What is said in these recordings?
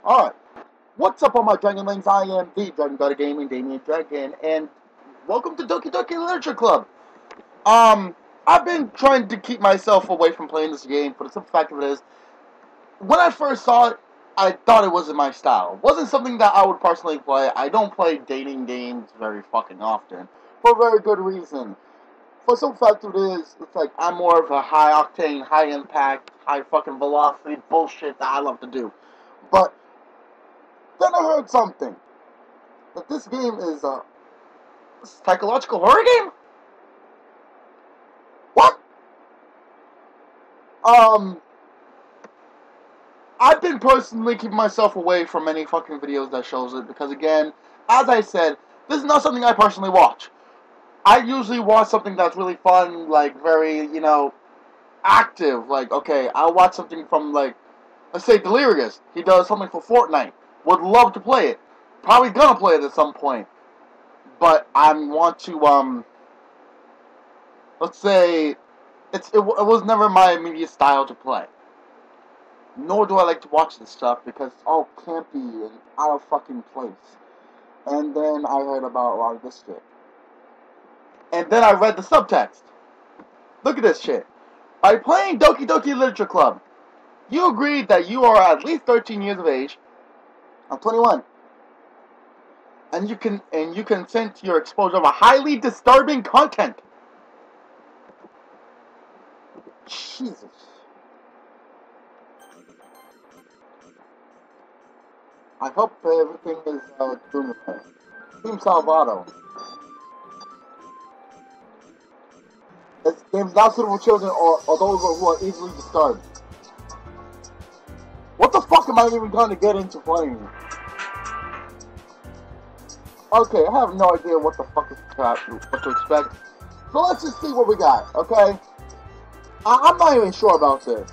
Alright, what's up all my Dragonlings? I am the Dragon God of Gaming, Damien Dragon, and welcome to Doki Doki Literature Club. I've been trying to keep myself away from playing this game, but the simple fact of it is, when I first saw it, I thought it wasn't my style. It wasn't something that I would personally play. I don't play dating games very fucking often, for a very good reason. For some fact of it is, it's like, I'm more of a high-octane, high-impact, high-fucking velocity bullshit that I love to do. But then I heard something. That this game is a psychological horror game? What? I've been personally keeping myself away from any fucking videos that shows it because again, as I said, this is not something I personally watch. I usually watch something that's really fun, like very, active. Like, okay, I'll watch something from like, let's say Delirious. He does something for Fortnite. Would love to play it. Probably gonna play it at some point. But I want to, let's say, it was never my immediate style to play. Nor do I like to watch this stuff because it's all campy and out of fucking place. And then I heard about a lot of this shit. And then I read the subtext. Look at this shit. By playing Doki Doki Literature Club, you agree that you are at least 13 years of age. I'm 21. And you consent to your exposure of a highly disturbing content. Jesus. I hope everything is doing okay. Team Salvato. This game is not suitable for children or those who are easily disturbed. What the fuck am I even going to get into playing? Okay, I have no idea what the fuck is what to expect. So let's just see what we got, okay? I'm not even sure about this.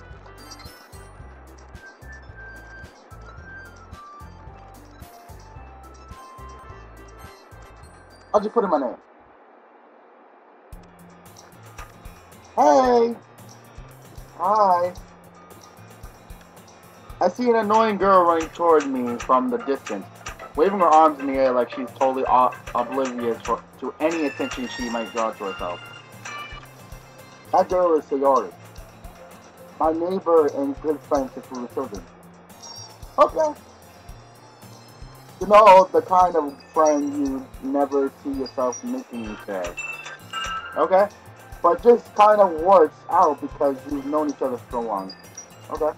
I'll just put in my name. Hey! Hi! I see an annoying girl running toward me from the distance, waving her arms in the air like she's totally oblivious to any attention she might draw to herself. That girl is Sayori, my neighbor and good friend since we were children. Okay. You know, the kind of friend you never see yourself making each other. Okay? But just kind of works out because you've known each other so long. Okay?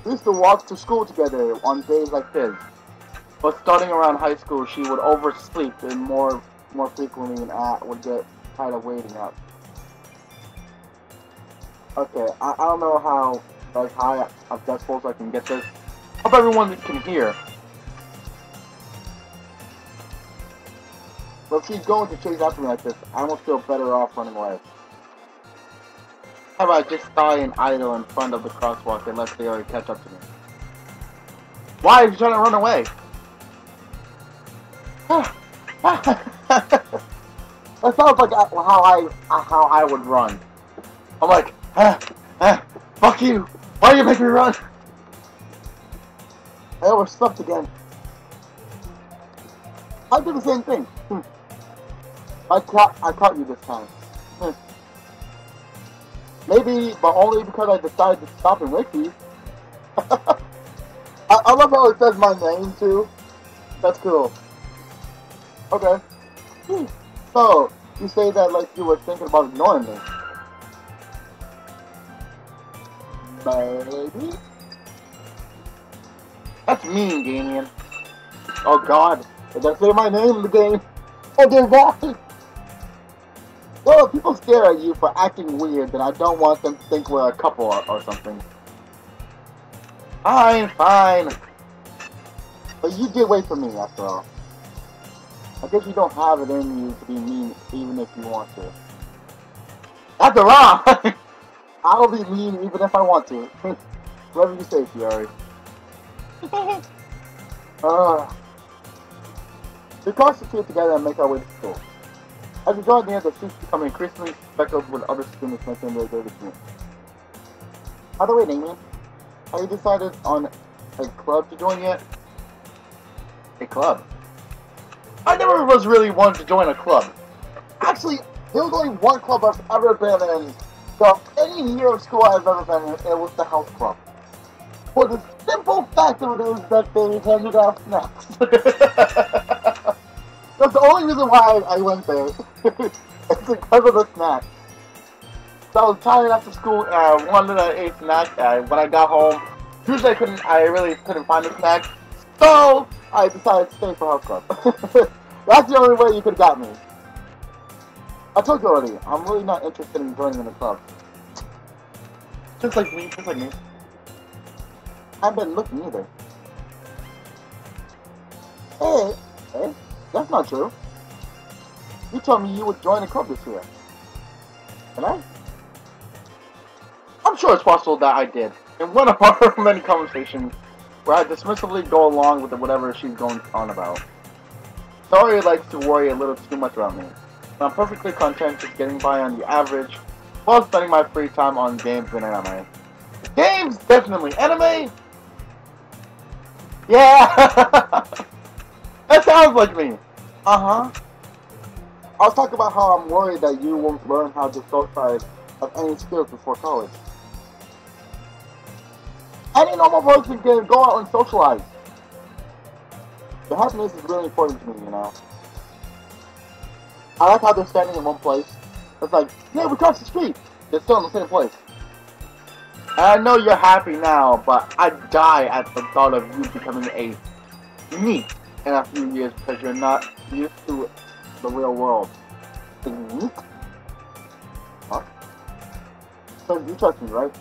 We used to walk to school together on days like this. But starting around high school, she would oversleep and more frequently and would get tired of waiting up. Okay, I don't know how high up decibels I can get this. Hope everyone can hear. But if she's going to chase after me like this, I almost feel better off running away. How about I just die and idle in front of the crosswalk and let Sayori catch up to me? Why are you trying to run away? That sounds like how I would run. I'm like, fuck you! Why do you make me run? I overslept again. I did the same thing. I caught you this time. Maybe, but only because I decided to stop and wait for you. I love how it says my name too. That's cool. Okay. So, you say that like you were thinking about ignoring me. Maybe? That's mean, Damien. Oh god. Did I say my name in the game? Oh dear god! Well, if people stare at you for acting weird, then I don't want them to think we're a couple or something. Fine. But you did wait for me, after all. I guess you don't have it in you to be mean, even if you want to. After all! I'll be mean even if I want to. Whatever you say, Fiori. We concentrate together and make our way to school. As we draw near, the streets become increasingly speckled with other students making their way between. By the way, Damien, have you decided on a club to join yet. A club. I never was really wanted to join a club. Actually, there was only one club I've ever been in. So any year of school I've ever been in, it was the house club. For the simple fact of it is that they handed out snacks. That's the only reason why I went there. It's because of the snacks. So I was tired after school and I wanted a snack. When I got home, usually I really couldn't find a snack. So I decided to stay for house club. That's the only way you could have got me. I told you already, I'm really not interested in joining in a club. Just like me. I haven't been looking either. Hey, that's not true. You told me you would join a club this year. And I'm sure it's possible that I did. In one of our many conversations, where I dismissively go along with whatever she's going on about. Sorry likes to worry a little too much about me. I'm perfectly content just getting by on the average, while spending my free time on games and anime. Games? Definitely. Anime? Yeah! That sounds like me. Uh-huh. I was talking about how I'm worried that you won't learn how to socialize of any skills before college. Any normal person can go out and socialize. The happiness is really important to me, you know. I like how they're standing in one place. It's like, yeah, we crossed the street. They're still in the same place. And I know you're happy now, but I die at the thought of you becoming a me in a few years because you're not used to the real world. Me? Huh? So you trust me, right?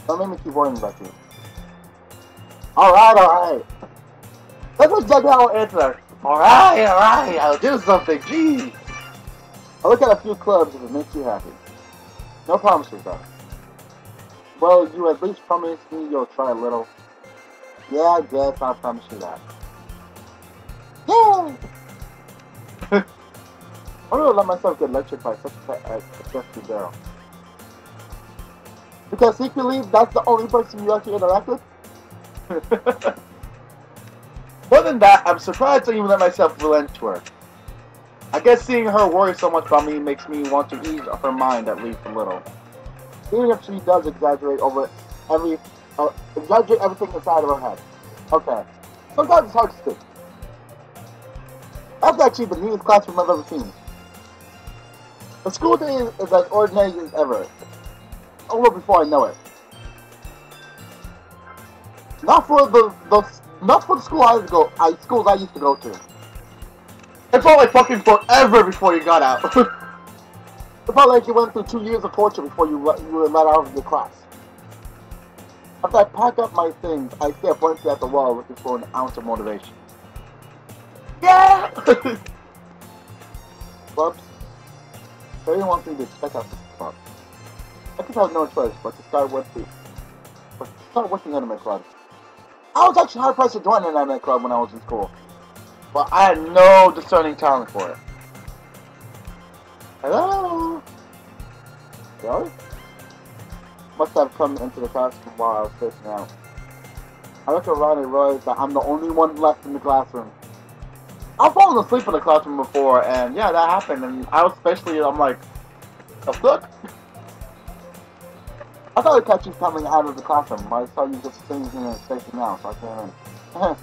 Don't make me keep worrying about you. Alright. Let's just check out answer. Alright, I'll do something, jeez. I'll look at a few clubs if it makes you happy. No promises, though. Well, you at least promise me you'll try a little. Yeah, I guess I'll promise you that. Yay! I don't let myself get lectured by such a sexy girl. Because secretly, that's the only person you actually interact with? More than that, I'm surprised I even let myself relent to her. I guess seeing her worry so much about me makes me want to ease her mind at least a little. Even if she does exaggerate everything inside of her head. Okay. Sometimes it's hard to stick. That's actually the neatest classroom I've ever seen. The school day is as ordinary as ever. Over before I know it. Not for the school schools I used to go to. It felt like fucking forever before you got out. It felt like you went through 2 years of torture before you were let out of your class. After I pack up my things, I stare blankly at the wall looking for an ounce of motivation. Yeah! Clubs? Everyone wants me to check out this club. I guess I have no choice but to start working anime clubs. I was actually hard pressed to join an anime club when I was in school, but I had no discerning talent for it. Hello? Really? Must have come into the classroom while I was facing out. I look around and realize that I'm the only one left in the classroom. I've fallen asleep in the classroom before, and yeah, that happened, and I'm like, the fuck? I thought I'd catch you coming out of the classroom, but I saw you just sitting here and spacing out, so I came in.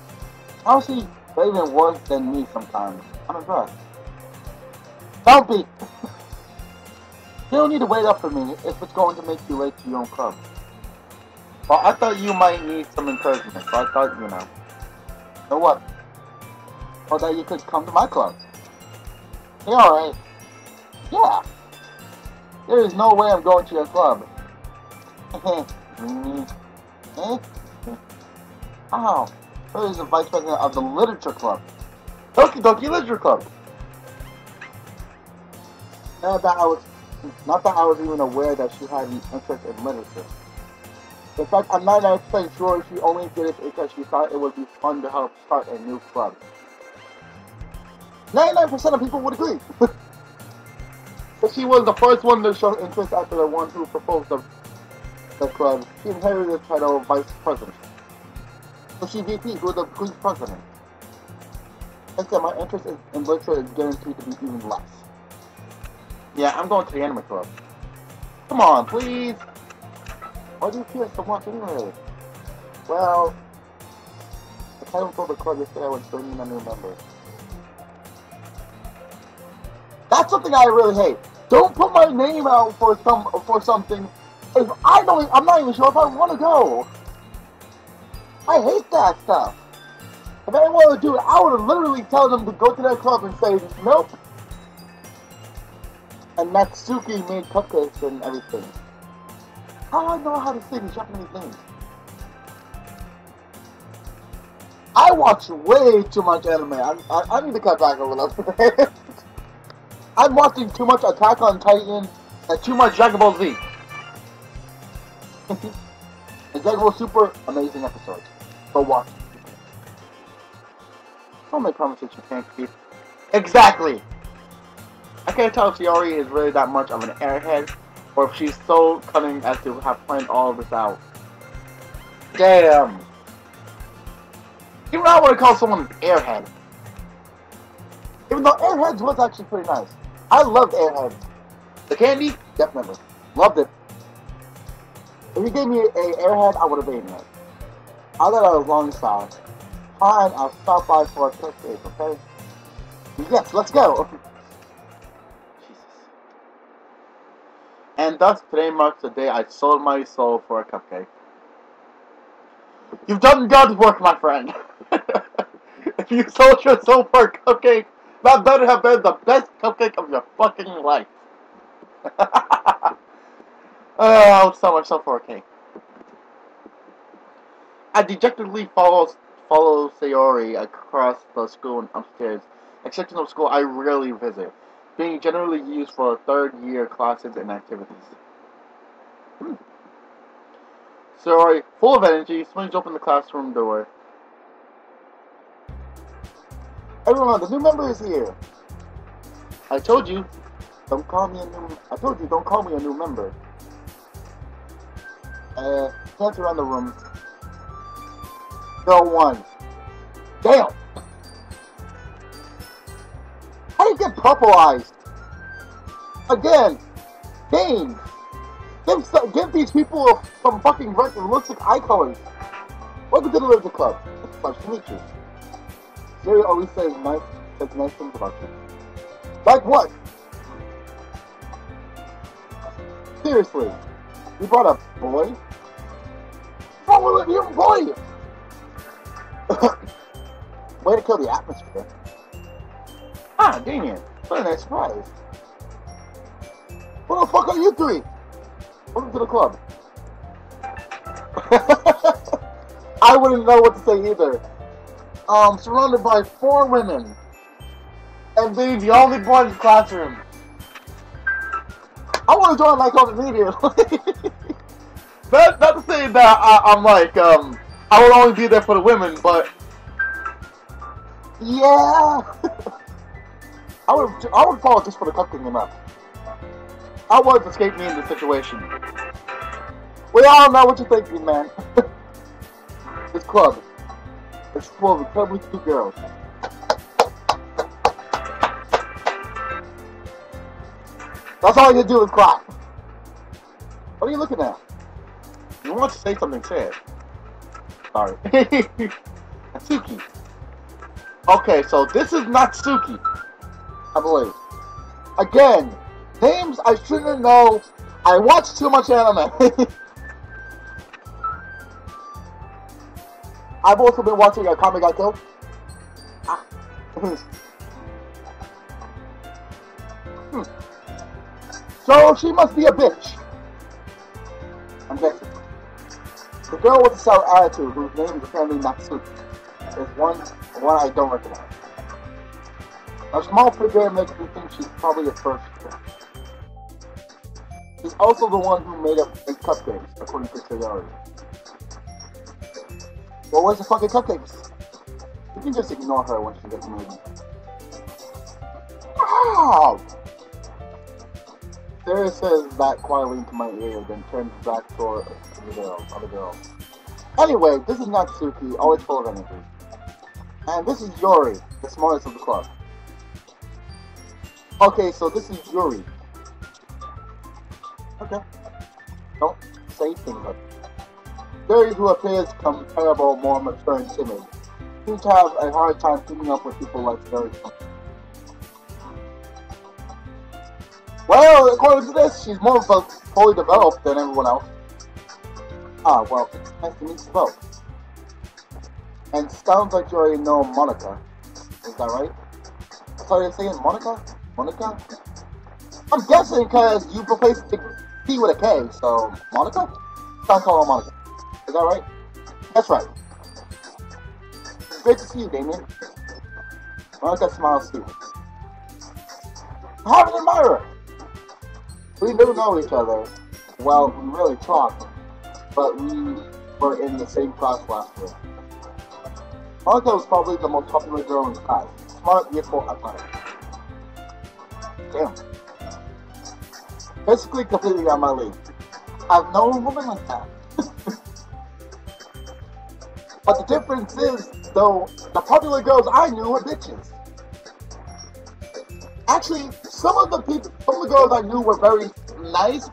Honestly, they're even worse than me sometimes. I'm impressed. Don't be! You don't need to wait up for me if it's going to make you late to your own club. Well, I thought you might need some encouragement, so I thought, you know. So what? Or that you could come to my club. Yeah, alright. Yeah. There is no way I'm going to your club. Oh, so he's the vice president of the literature club. Doki Doki Literature Club. Not that I was even aware that she had an interest in literature. In fact, I'm 99% sure she only did it because she thought it would be fun to help start a new club. 99% of people would agree. But she was the first one to show interest after the one who proposed the club. She inherited the title of vice president. So she VP, who's president. Like I said, my interest in literature is guaranteed to be even less. Yeah, I'm going to the anime club. Come on, please. Why do you care so much anyway? Well, if I don't go to the club yesterday, I was bringing a new member. That's something I really hate. Don't put my name out for something if I'm not even sure if I want to go. I hate that stuff. If I want to do it, I would literally tell them to go to that club and say nope. And Natsuki made cupcakes and everything. How do I know how to say these Japanese names? I watch way too much anime. I need to cut back a little bit. I'm watching too much Attack on Titan and too much Dragon Ball Z. And Dragon Ball Super, amazing episodes. Go watch it. Don't make promises you can't keep. Exactly! I can't tell if Shiori is really that much of an airhead, or if she's so cunning as to have planned all of this out. Damn! Even though I want to call someone an airhead. Even though Airheads was actually pretty nice. I loved Airheads. The candy? Definitely. Loved it. If you gave me an Airhead, I would have eaten it. I thought I was long side. Fine, I'll stop by for a cupcake, okay? Yes, let's go! Jesus. And thus, today marks the day I sold my soul for a cupcake. You've done God's work, my friend! If you sold your soul for a cupcake, that better have been the best cupcake of your fucking life. I'll sell myself for a cake. I dejectedly follow Sayori across the school and upstairs, a section of school I rarely visit, being generally used for third-year classes and activities. Sayori, full of energy, swings open the classroom door. Everyone, the new member is here. I told you, don't call me a new member. Dance around the room. Girl 1. Damn! How do you get purpleized? Again! Dang! Give these people some fucking realistic eye colors. Welcome to the Literature Club. It's a pleasure to meet you. Jerry always says nice things about you. Like what? Seriously, you brought a boy? What's wrong with you, boy? Way to kill the atmosphere. Ah, dang it. What a nice surprise. What the fuck are you three? Welcome to the club. I wouldn't know what to say either. Surrounded by 4 women. And being the only boy in the classroom. I want to join like on the media. Not to say that I'm like, I would only be there for the women, but yeah. I would follow just for the cupcake enough. I would escape me in this situation. We all know what you're thinking, man. This club. It's full of incredibly cute girls. That's all you do is clap. What are you looking at? You want to say something, say it. Sorry. Natsuki. Okay, so this is Natsuki, I believe. Again, names I shouldn't know. I watch too much anime. I've also been watching Kame Got Killed. So she must be a bitch. I'm guessing. The girl with the sour attitude, whose name is apparently Natsuki, is one I don't recognize. Her small figure makes me think she's probably a first year. She's also the one who made up the cupcakes, according to Sayori. Well, where's the fucking cupcakes? You can just ignore her when she gets moving. Wow! Sarah says that quietly into my ear, then turns back toward the other girl. Anyway, this is Natsuki, always full of energy. And this is Yuri, the smartest of the club. Okay, so this is Yuri. Okay. Don't say things like that. Yuri, who appears comparable, more mature and timid, seems to have a hard time keeping up with people like Yuri. Well, according to this, she's more fully developed than everyone else. Ah, well, it's nice to meet you both. And sounds like you already know Monica. Is that right? So you're saying Monica? Monica? I'm guessing because you replaced the T with a K, so Monica? Can't call her Monica. Is that right? That's right. It's great to see you, Damien. Monica smiles too. I have an admirer! We do know each other. Well, we really talk, but we were in the same class last year. Monica was probably the most popular girl in class. Smart, youthful, athletic. Damn. Basically completely on my league. I've known a woman like that. But the difference is, though, the popular girls I knew were bitches. Actually, some of the girls I knew were very nice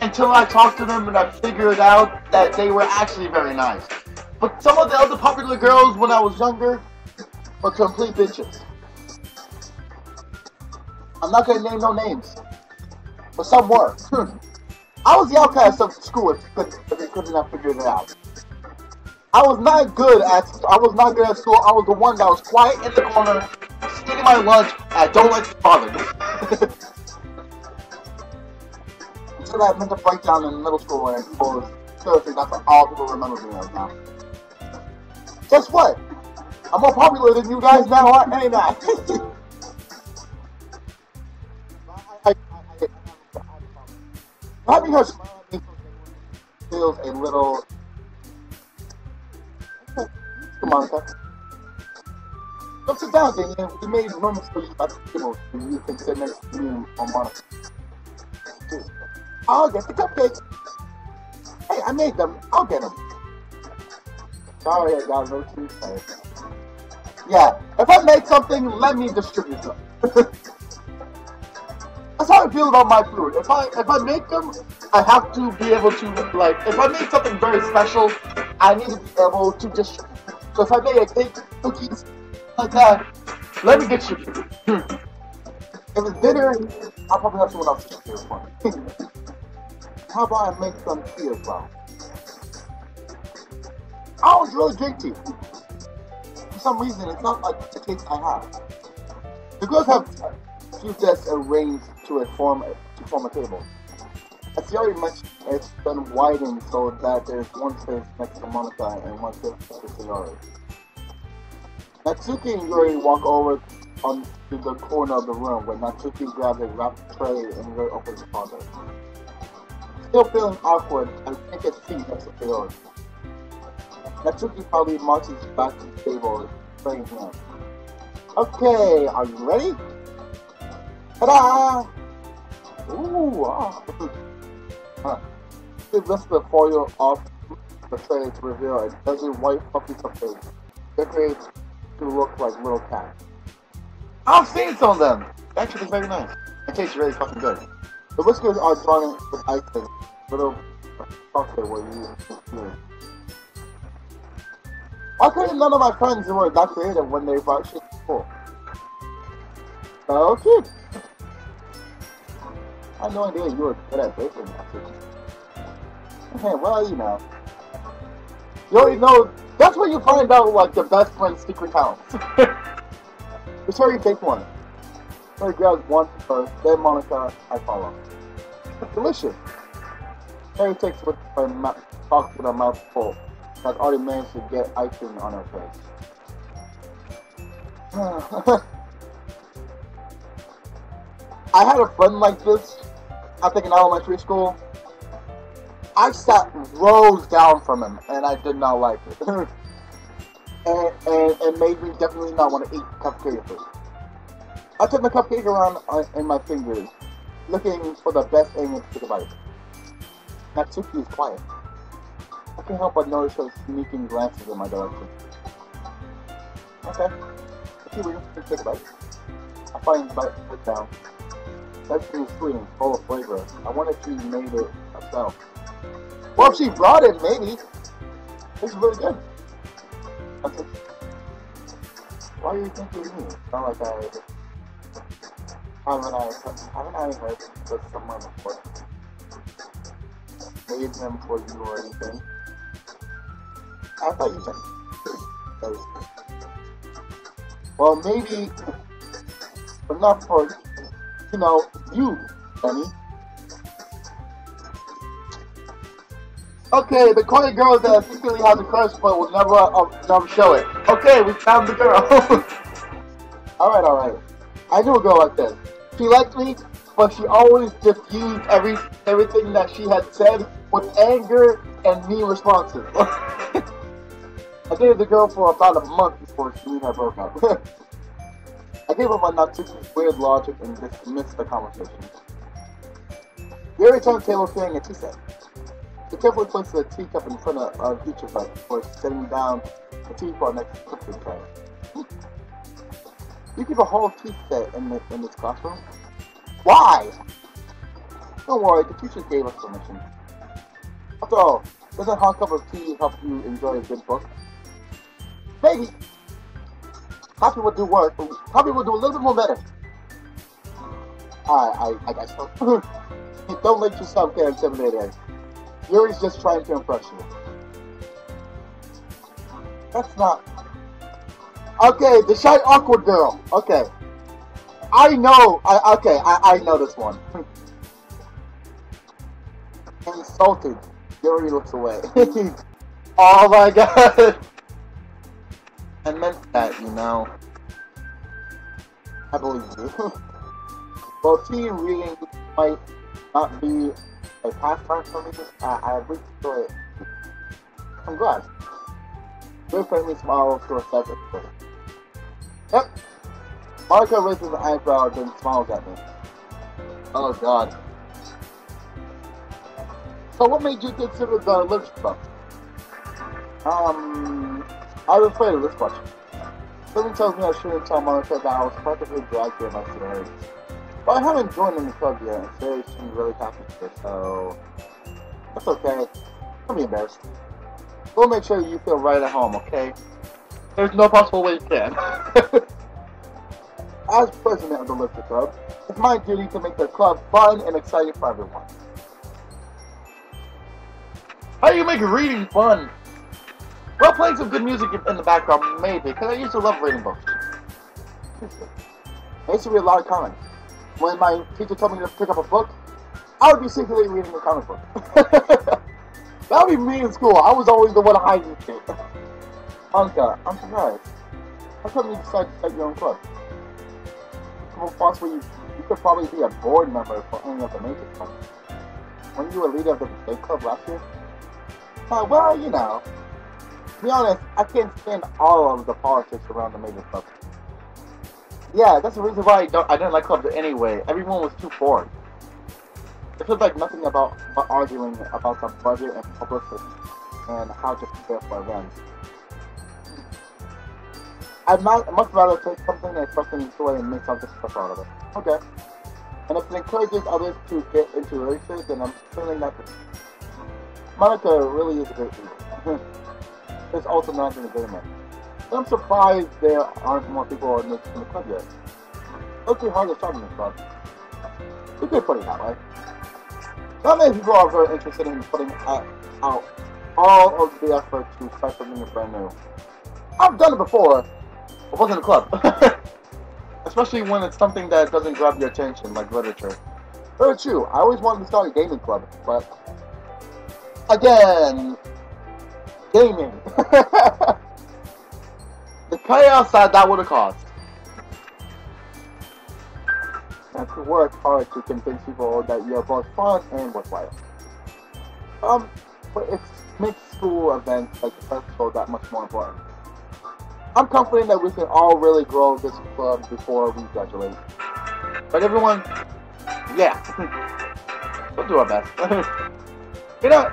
until I talked to them and I figured out that they were actually very nice. But some of the other popular girls when I was younger were complete bitches. I'm not gonna name no names, but some were. I was the outcast of school if you couldn't have figured it out. I was not good at school. I was the one that was quiet in the corner, eating my lunch, and I don't like to bother me. Until that mental breakdown in middle school and people was seriously, that's what all people remember me right now. Guess what? I'm more popular than you guys now, ain't I? Having her smile at me feels a little... Monica. Don't sit down, Damien. We made room for you at the table so you can sit next to me on Monica. I'll get the cupcakes. Hey, I made them. I'll get them. Sorry, I got no too excited. Yeah, if I make something, let me distribute them. That's how I feel about my food. If I make them, I have to be able to, like, if I make something very special, I need to be able to distribute. So if I make a cake, cookies, like that, let me distribute. If it's dinner, I'll probably have someone else distribute it for me. How about I make some tea as well? I don't really drink tea. For some reason, it's not like the taste I have. The girls have a few desks arranged to form a table. As you already mentioned, it's been widened so that there's one space next to Monica and one space next to Yuri. Natsuki and Yuri walk over to the corner of the room where Natsuki grabs a wrapped tray and Yuri opens the counter. Still feeling awkward, I take a seat next to Yuri. Natsuki probably marches back to the table, tray in hand. Okay, are you ready? Ta-da! Ooh, ah. She lifts the foil off the tray to reveal a dozen white puppies of eggs, decorated to look like little cats. I've seen some of them! Actually, it's very nice. It tastes really fucking good. The whiskers are drawn with icing, little chocolate where you use it. Why couldn't none of my friends who were that creative when they brought shit to school? So cute! I had no idea you were good at baking. Hey, well, you know. You already know, that's where you find out, like, the best friend's secret talents. It's where you take one. So he grabs one first, then Monica, I follow. It's delicious. Harry takes with her talks with her mouth full. Has already managed to get icing on her face. I had a friend like this, I think in elementary school. I sat rows down from him, and I did not like it. and it made me definitely not want to eat cupcake food. I took my cupcake around in my fingers, looking for the best angle to take a bite. Natsuki is quiet. can't help but notice her sneaking glances in my direction. Okay. Let's see what you can take a bite. I find the bite down. That thing is sweet and full of flavor. I wonder if she made it herself. Well, if she brought it, maybe. This is really good. That's it. Why do you think you're me? It's not like haven't I heard this somewhere before? Made them for you or anything? I thought you said. Well, maybe enough for, you know, you, Benny. Okay, the corny girl that secretly has a crush but will never show it. Okay, we found the girl. Alright. I knew a girl like this. She liked me, but she always diffused everything that she had said with anger and mean responses. I dated the girl for about a month before she and I broke up. I gave up my not too weird logic and dismissed the conversation. We returned to the table carrying a tea set. She carefully places the teacup in front of each of us before setting down the teapot next to the cooking tray. You keep a whole tea set in this classroom? Why? Don't worry, the teacher gave us permission. After all, doesn't a hot cup of tea help you enjoy a good book? Maybe. Coffee would do work, but coffee would do a little bit more better. I guess so. Don't let yourself get intimidated. Yuri's just trying to impress you. That's not... Okay, the shy awkward girl. Okay. I know. I know this one. Insulted. Yuri looks away. Oh my god. I meant that, you know. I believe you. Well, tea reading might not be a pastime for me. I really enjoy it. I'm glad. Very friendly smile to her second. Yep. Monica raises an eyebrow then smiles at me. Oh god. So what made you consider the literature club? I was afraid of this question. Something tells me I shouldn't tell Monica that I was practically dragged here by sorority. But I haven't joined any club yet, and today she's really happy here, so... That's okay. Don't be embarrassed. We'll make sure you feel right at home, okay? There's no possible way you can. As president of the Literature Club, it's my duty to make the club fun and exciting for everyone. How do you make reading fun? Well, playing some good music in the background, maybe, because I used to love reading books. I used to read a lot of comics. When my teacher told me to pick up a book, I would be secretly reading a comic book. That would be me in school. I was always the one hiding shit. Anka, I'm surprised. How come you decided to start your own club? Well, possibly you could probably be a board member for any of the major clubs. Weren't you a leader of the big club last year? Well, you know. To be honest, I can't stand all of the politics around the major clubs. Yeah, that's the reason why I didn't like clubs anyway. Everyone was too bored. It feels like nothing but arguing about the budget and publicity and how to prepare for events. I'd much rather take something that I personally enjoy and make something special out of it. Okay. And if it encourages others to get into literature, then I'm certainly not the... Monica really is a great leader. There's also not in agreement. I'm surprised there aren't more people in the club yet. It's pretty hard to start in the club. You could put it that way. Not many people are very interested in putting out all of the effort to start something brand new. I've done it before. It wasn't a club. Especially when it's something that doesn't grab your attention, like literature. Very true. I always wanted to start a gaming club, but... Again... Gaming. The chaos that would have caused. I have to work hard to convince people that you're both fun and worthwhile. But it makes school events like the festival that much more important. I'm confident that we can all really grow this club before we graduate. But everyone, yeah, we'll do our best. You know,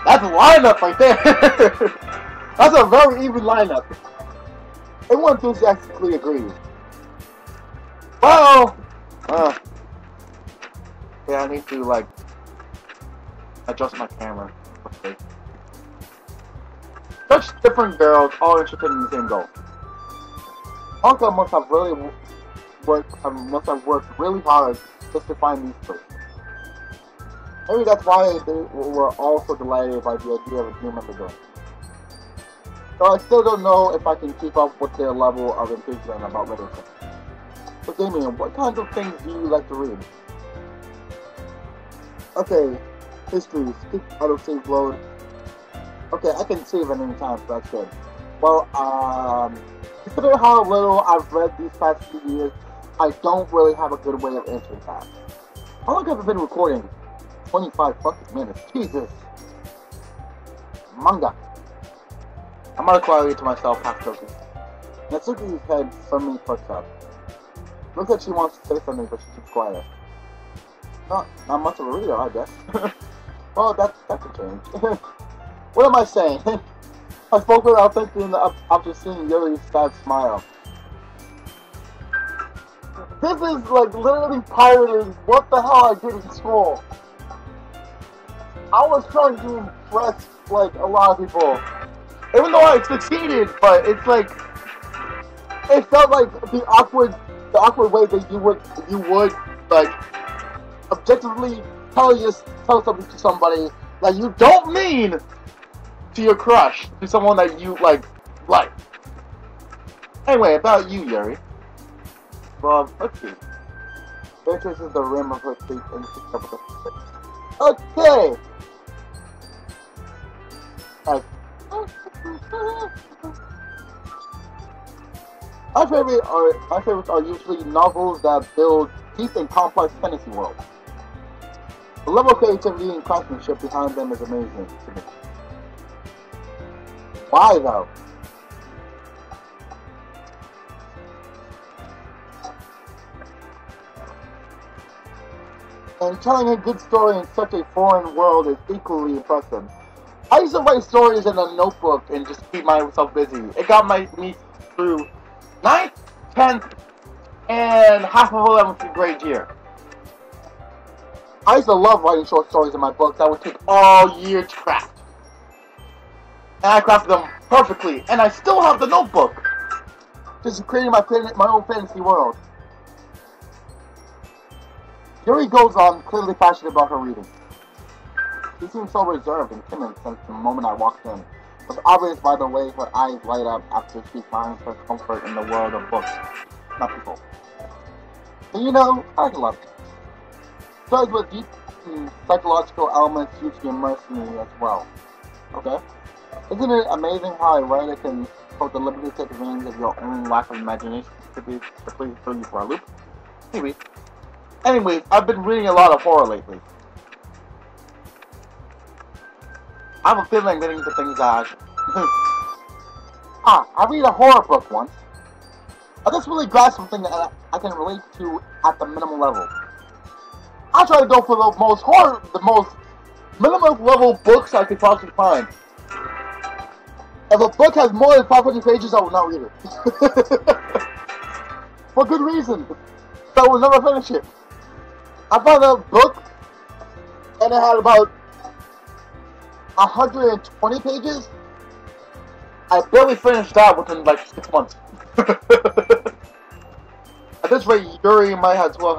That's a lineup right there. That's a very even lineup. Everyone enthusiastically agrees. Well, yeah, I need to like adjust my camera. Okay. Such different girls, all interested in the same goal. Uncle must have worked really hard just to find these two. Maybe that's why they were all so delighted by the idea of a new member joining. So I still don't know if I can keep up with their level of enthusiasm about literature. So Damien, what kinds of things do you like to read? Okay, history, skip auto save load. Okay, I can save at any time, so that's good. Well, considering how little I've read these past few years, I don't really have a good way of answering that. How long have I been recording? 25 fucking minutes. Jesus. Manga. I'm gonna quietly to myself, half joking. Natsuki's head suddenly perks up. Looks like she wants to say something, but she keeps quiet. Not much of a reader, I guess. Well, that could change. What am I saying? I spoke without thinking after seeing Yuri's sad smile. This is like literally pirating what the hell I did in school. I was trying to impress like a lot of people. Even though I succeeded, but it's like it felt like the awkward way that you would like objectively tell something to somebody that you don't mean to your crush, to someone that you like. Anyway, about you, Yuri. Well, let's see. Beatrice is the rim of her feet and picks up with her face. Okay. My favorites are usually novels that build deep and complex fantasy worlds. The level of creativity and craftsmanship behind them is amazing to me. Why though? And telling a good story in such a foreign world is equally impressive. I used to write stories in a notebook and just keep myself busy. It got me through 9th, 10th, and half of 11th grade year. I used to love writing short stories in my books that would take all year to craft. And I crafted them perfectly, and I still have the notebook. Just creating my own fantasy world. Yuri goes on, clearly passionate about her reading. She seems so reserved and timid since the moment I walked in. It was obvious by the way her eyes light up after she finds her comfort in the world of books, not people. And you know, I like a lot of it. Stories with deep psychological elements usually immerse me as well. Okay? Isn't it amazing how a writer can so deliberately take advantage of your own lack of imagination to please throw you for a loop? Anyways, I've been reading a lot of horror lately. I have a feeling I'm getting into things that I read a horror book once. I just really grasped something that I can relate to at the minimal level. I try to go for the most minimal level books I could possibly find. If a book has more than 500 pages, I will not read it. For good reason. So I will never finish it. I found a book and it had about 120 pages. I barely finished that within like 6 months. At this rate, Yuri might as well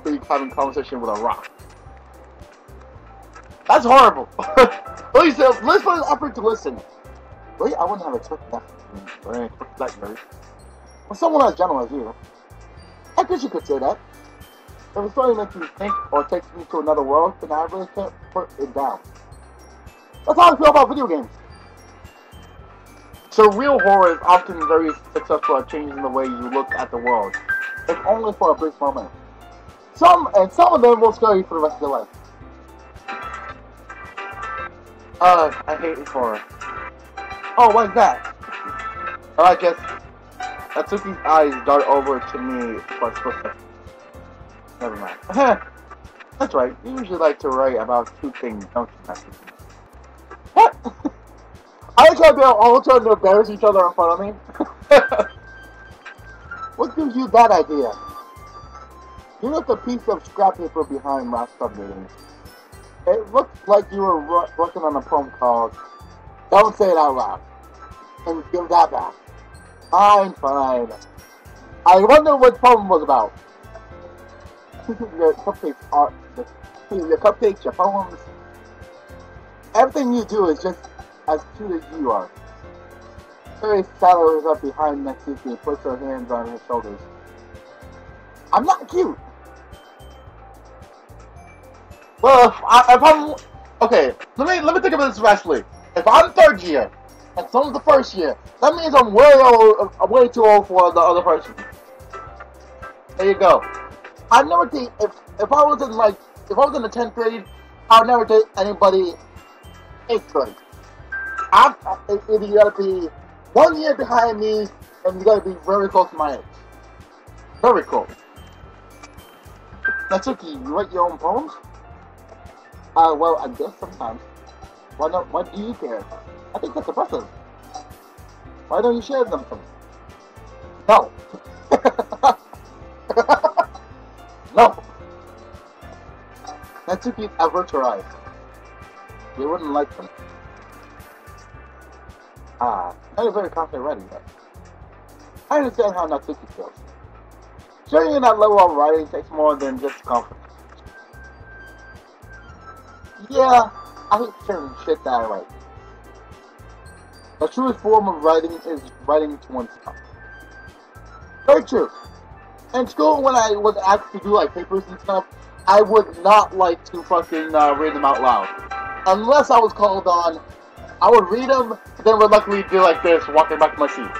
be having conversation with a rock. That's horrible. At least let's put an effort to listen. Really, I wouldn't have expected that. I didn't expect that, Yuri. For someone as gentle as you, I guess you could say that. If a story makes me think or takes me to another world, then I really can't put it down. That's how I feel about video games. Surreal horror is often very successful at changing the way you look at the world, if only for a brief moment. Some of them will scare you for the rest of your life. I hate horror. Oh, what's that? I guess Natsuki's eyes dart over to me for a split second. Never mind. That's right, you usually like to write about two things, don't you, Natsuki? I like how they're all trying to embarrass each other in front of me. What gives you that idea? You left a piece of scrap paper behind last submeeting. It looks like you were working on a poem called Don't Say It Out Loud. And give that back. Fine, fine. I wonder what the poem was about. Your cupcakes are... Your cupcakes, your poems... Everything you do is just as cute as you are. Carrie saddles up behind Natsuki and puts her hands on his shoulders. I'm not cute! Well, if I'm... Okay, let me think about this rationally. If I'm third year, and someone's the first year, that means I'm way old, I'm way too old for the other person. There you go. I'd never date, if I was in like, if I was in the 10th grade, I would never date anybody 8th grade. Either you gotta be 1 year behind me, and you gotta be very close to my age. Very cool. Natsuki, you write your own poems? Well, I guess sometimes. Why not? Why do you care? I think that's impressive. Why don't you share them with me? No. No. Natsuki averts her eyes. You wouldn't like them. Not a very confident writing, but I understand how Natsuki feels. Sharing in that level of writing takes more than just confidence. Yeah, I hate certain shit that I write. The truest form of writing is writing to oneself. Very true. In school, when I was asked to do like papers and stuff, I would not like to fucking read them out loud. Unless I was called on, I would read them, then would luckily do like this, walking back to my seat.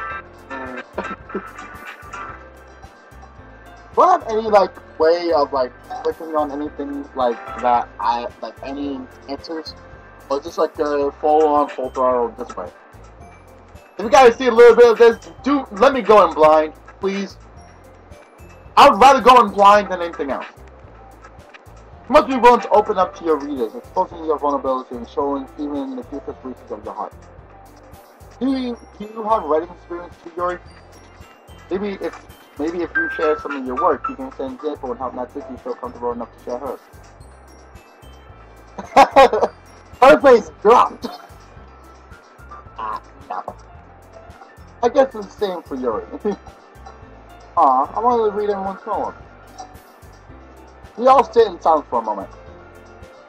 Do I have any like way of like clicking on anything like that? Like any answers, or just like full throttle display? If you guys see a little bit of this, let me go in blind, please. I would rather go in blind than anything else. You must be willing to open up to your readers, exposing your vulnerability and showing even the deepest reaches of your heart. Do you have writing experience, Yuri? Maybe if you share some of your work, you can set an example and help Natsuki feel comfortable enough to share hers. Her face dropped. No. I guess it's the same for Yuri. Aw, I wanted to read everyone's poem. We all sit in silence for a moment.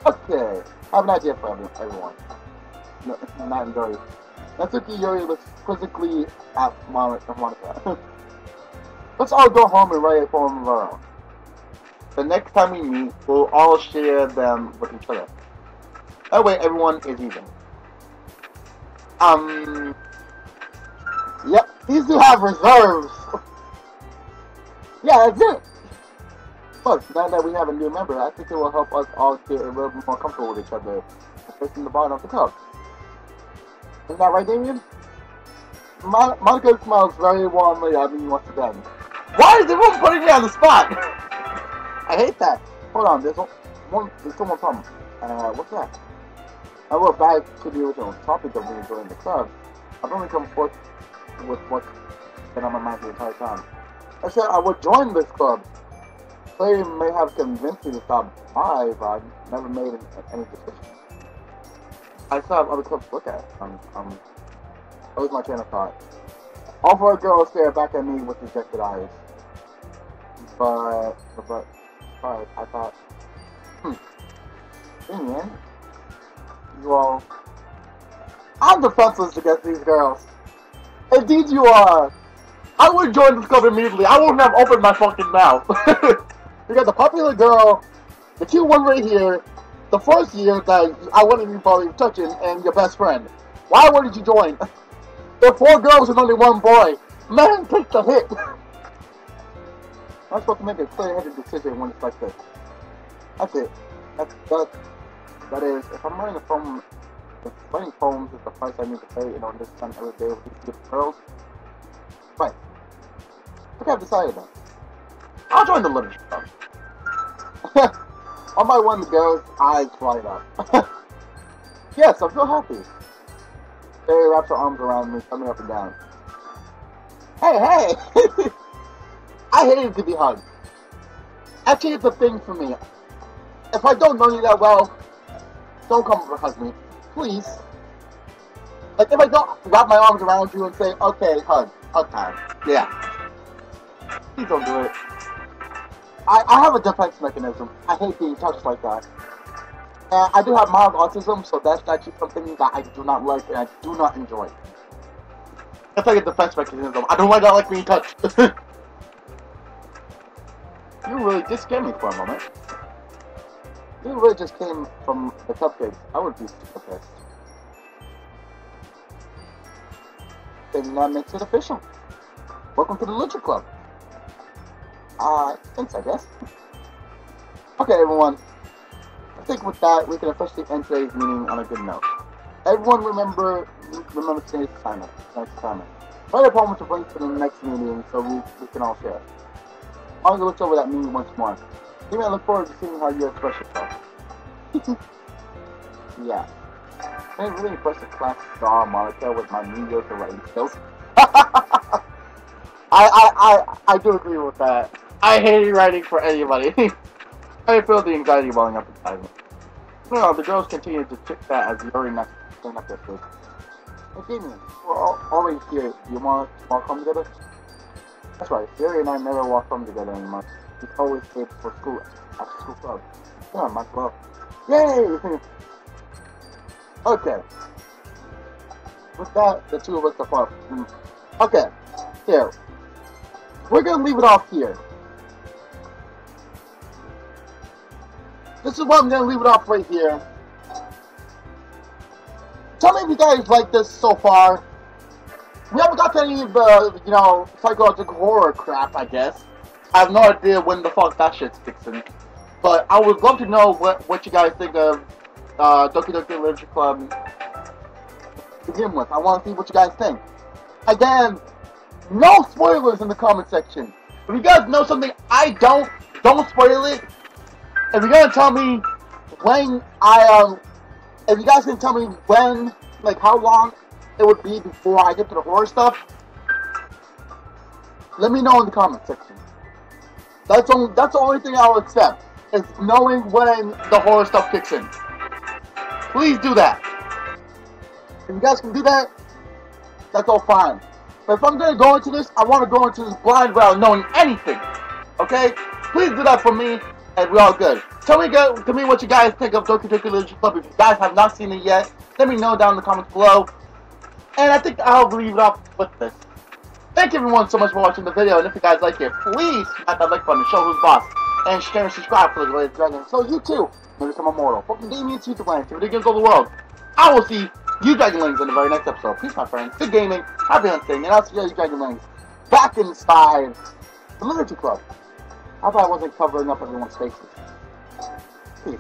Okay, I have an idea for everyone. No, not in Yuri. Natsuki Yuri looks quizzically at Monica. Let's all go home and write a poem of our own. The next time we meet, we'll all share them with each other. That way everyone is even. Yep, these do have reserves. Yeah, that's it. Look, now that we have a new member, I think it will help us all get a little bit more comfortable with each other, especially in the bottom of the club. Isn't that right, Damien? Monica smiles very warmly at me once again. Why is everyone putting me on the spot? I hate that. Hold on, there's still one problem. What's that? I wrote back to the original topic of me joining the club. I've only come forth with what's been on my mind the entire time. I said I would join this club. They may have convinced me to stop by, but I've never made any decision. I still have other clubs to look at. That was my train of thought. All four girls stared back at me with dejected eyes. But I thought, Damien, you all... I'm defenseless against these girls. Indeed you are. I would join this club immediately. I wouldn't have opened my fucking mouth. You got the popular girl, the cute one right here, the first year that I wouldn't even probably touching, and your best friend. Why wouldn't you join? There are 4 girls and only 1 boy. Man, take the hit. I'm supposed to make a clear-headed decision when it's like this. That's it. That is, if I'm writing a poem, if writing poems is the price I need to pay in order to spend every day with these beautiful girls, right. I think I've decided that. I'll join the literature club. One by one, the girls' eyes light up. Yes, I'm so happy. Fairy wraps her arms around me, coming up and down. Hey, hey! I hate to be hugged. Actually, it's a thing for me. If I don't know you that well, don't come over and hug me. Please. Like, if I don't wrap my arms around you and say, okay, hug time. Yeah. Please don't do it. I have a defense mechanism. I hate being touched like that. And I do have mild autism, so that's actually something that I do not like and I do not enjoy. It's like a defense mechanism. I don't like being touched. You really just scared me for a moment. You really just came from the cupcakes. I would be super pissed. Then that makes it official. Welcome to the Lucha Club. Thanks, I guess. Okay, everyone. I think with that, we can officially end today's meeting on a good note. Everyone remember today's assignment. Write a poem to bring to the next meeting so we can all share. I'm gonna look over that meeting once more. Maybe I look forward to seeing how you express yourself. Yeah. I really impressed the class star Monica with my mediocre writing skills. I do agree with that. I hate writing for anybody. I feel the anxiety welling up inside me. Well, the girls continue to chit chat as Yuri next clean up their food. Hey Damien, we're already here. Do you want to walk home together? That's right, Yuri and I never walk home together anymore. We always stay for school after school club. Yeah, my club. Yay! Okay. With that, the two of us are off. Okay, here. We're gonna leave it off here. This is what I'm gonna leave it off right here. Tell me if you guys like this so far. We haven't got to any of the, you know, psychological horror crap, I guess. I have no idea when the fuck that shit's fixing. But I would love to know what you guys think of Doki Doki Literature Club to begin with. I want to see what you guys think. Again, no spoilers in the comment section. If you guys know something I don't spoil it. If you're gonna tell me when if you guys can tell me when, like how long it would be before I get to the horror stuff, let me know in the comment section. That's the only thing I'll accept, is knowing when the horror stuff kicks in. Please do that. If you guys can do that, that's all fine. But if I'm gonna go into this, I want to go into this blind without knowing anything. Okay? Please do that for me, and we're all good. Tell me what you guys think of Doki Doki Literature Club. If you guys have not seen it yet, let me know down in the comments below. And I think I'll leave it off with this. Thank you everyone so much for watching the video, and if you guys like it, please smack that like button to show who's boss, and share and subscribe for the latest dragon, so you too may become immortal. From Damien to the planet, to the games of the world. I will see you Dragonlings in the very next episode. Peace, my friends. Good gaming, happy hunting, and I'll see you Dragonlings back inside the Literature Club. I thought I wasn't covering up everyone's faces. Peace.